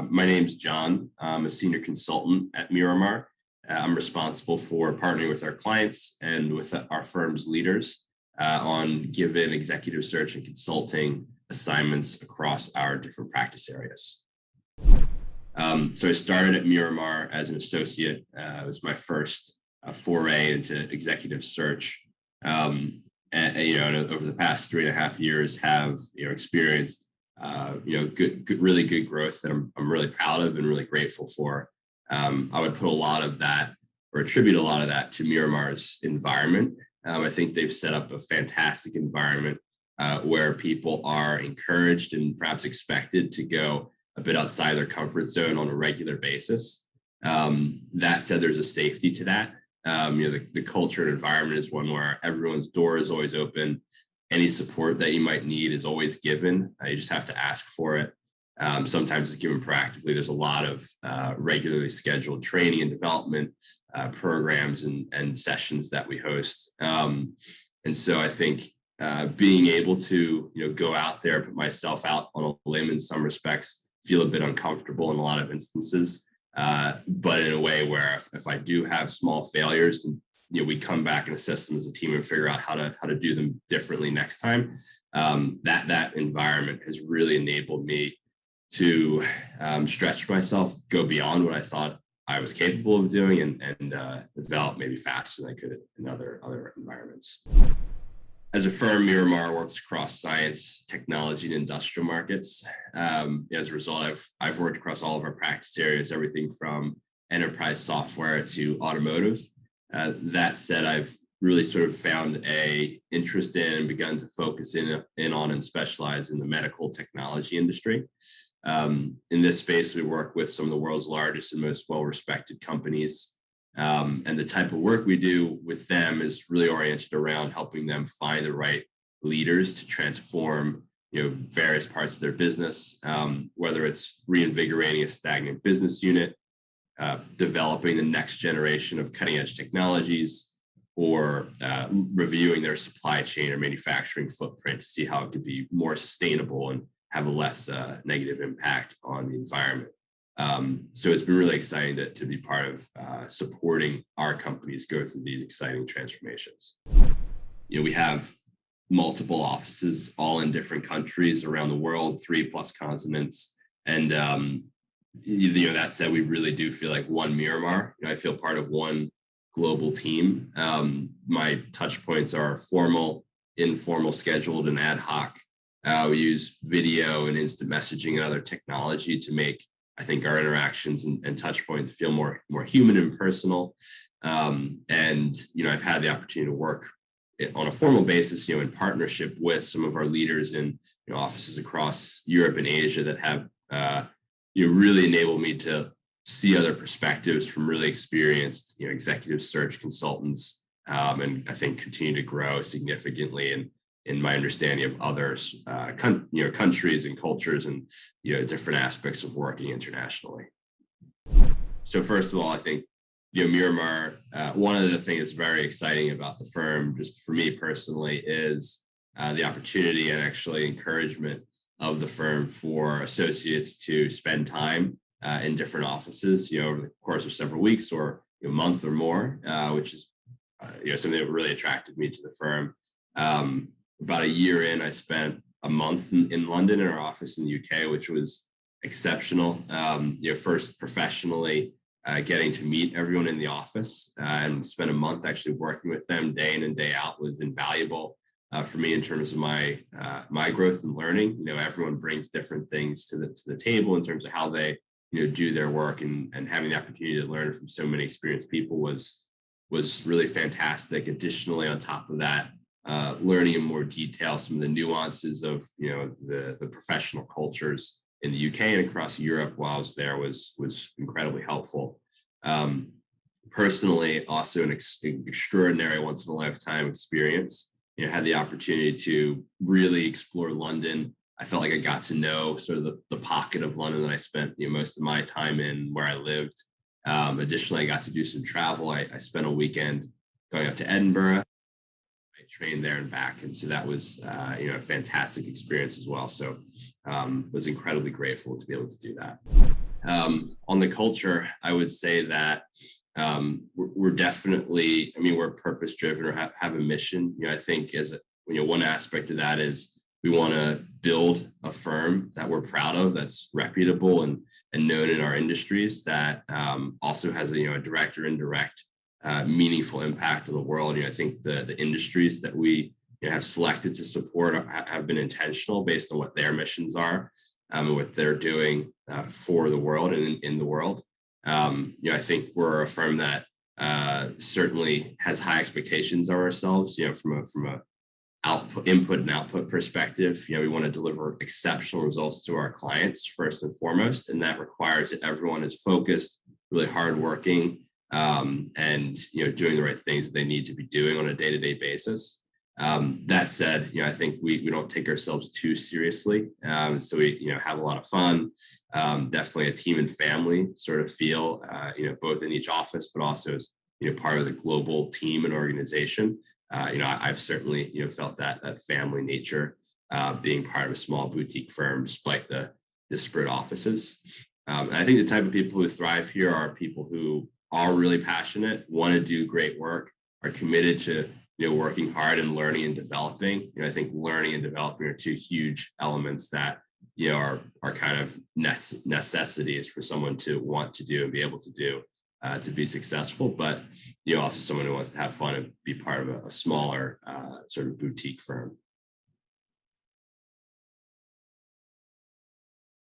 My name's John. I'm a senior consultant at Miramar. I'm responsible for partnering with our clients and with our firm's leaders on given executive search and consulting assignments across our different practice areas. So I started at Miramar as an associate. It was my first foray into executive search. And over the past 3.5 years, have experienced really good growth that I'm really proud of and really grateful for. I would put a lot of that, or attribute a lot of that, to Miramar's environment. I think they've set up a fantastic environment where people are encouraged and perhaps expected to go a bit outside their comfort zone on a regular basis. That said, there's a safety to that. The culture and environment is one where everyone's door is always open. Any support that you might need is always given. You just have to ask for it. Sometimes it's given proactively. There's a lot of regularly scheduled training and development programs and sessions that we host. And so I think being able to go out there, put myself out on a limb in some respects, feel a bit uncomfortable in a lot of instances, but in a way where if I do have small failures, and we come back and assess them as a team and figure out how to do them differently next time. That environment has really enabled me to stretch myself, go beyond what I thought I was capable of doing, and develop maybe faster than I could in other environments. As a firm, Miramar works across science, technology, and industrial markets. As a result, I've worked across all of our practice areas, everything from enterprise software to automotive. That said, I've really sort of found a interest in and begun to focus in on and specialize in the medical technology industry. In this space, we work with some of the world's largest and most well-respected companies. And the type of work we do with them is really oriented around helping them find the right leaders to transform various parts of their business, whether it's reinvigorating a stagnant business unit, developing the next generation of cutting edge technologies, or reviewing their supply chain or manufacturing footprint to see how it could be more sustainable and have a less negative impact on the environment. So it's been really exciting to be part of supporting our companies go through these exciting transformations. We have multiple offices all in different countries around the world, 3+ continents. And that said, we really do feel like one Miramar. I feel part of one global team. My touch points are formal, informal, scheduled, and ad hoc. We use video and instant messaging and other technology to make, I think, our interactions and touch points feel more human and personal. And I've had the opportunity to work on a formal basis, in partnership with some of our leaders in offices across Europe and Asia that have really enabled me to see other perspectives from really experienced executive search consultants, and I think continue to grow significantly in my understanding of others, countries and cultures and different aspects of working internationally. So first of all, I think Miramar, one of the things that's very exciting about the firm, just for me personally, is the opportunity and actually encouragement of the firm for associates to spend time in different offices, over the course of several weeks or a month or more, which is something that really attracted me to the firm. About a year in, I spent a month in London in our office in the UK, which was exceptional. First professionally, getting to meet everyone in the office and spend a month actually working with them day in and day out was invaluable for me in terms of my growth and learning. Everyone brings different things to the table in terms of how they do their work, and having the opportunity to learn from so many experienced people was really fantastic. Additionally, on top of that, learning in more detail some of the nuances of the professional cultures in the UK and across Europe while I was there was incredibly helpful. Personally, also an extraordinary once in a lifetime experience. Had the opportunity to really explore London. I felt like I got to know sort of the pocket of London that I spent most of my time in, where I lived. Additionally, I got to do some travel. I spent a weekend going up to Edinburgh. I trained there and back, and so that was a fantastic experience as well. So was incredibly grateful to be able to do that. On the culture, I would say that we're definitely, I mean, we're purpose driven or have a mission. I think one aspect of that is we want to build a firm that we're proud of, that's reputable and known in our industries, that also has a direct or indirect meaningful impact on the world. I think the industries that we have selected to support have been intentional based on what their missions are, and what they're doing for the world and in the world. I think we're a firm that certainly has high expectations of ourselves. From a input and output perspective. We want to deliver exceptional results to our clients first and foremost, and that requires that everyone is focused, really hardworking, and doing the right things that they need to be doing on a day-to-day basis. That said, I think we don't take ourselves too seriously. So we have a lot of fun. Definitely a team and family sort of feel, both in each office, but also as part of the global team and organization. I've certainly felt that family nature, being part of a small boutique firm despite the disparate offices. And I think the type of people who thrive here are people who are really passionate, want to do great work, are committed to working hard and learning and developing. I think learning and developing are two huge elements that are kind of necessities for someone to want to do and be able to do to be successful. But also someone who wants to have fun and be part of a smaller sort of boutique firm.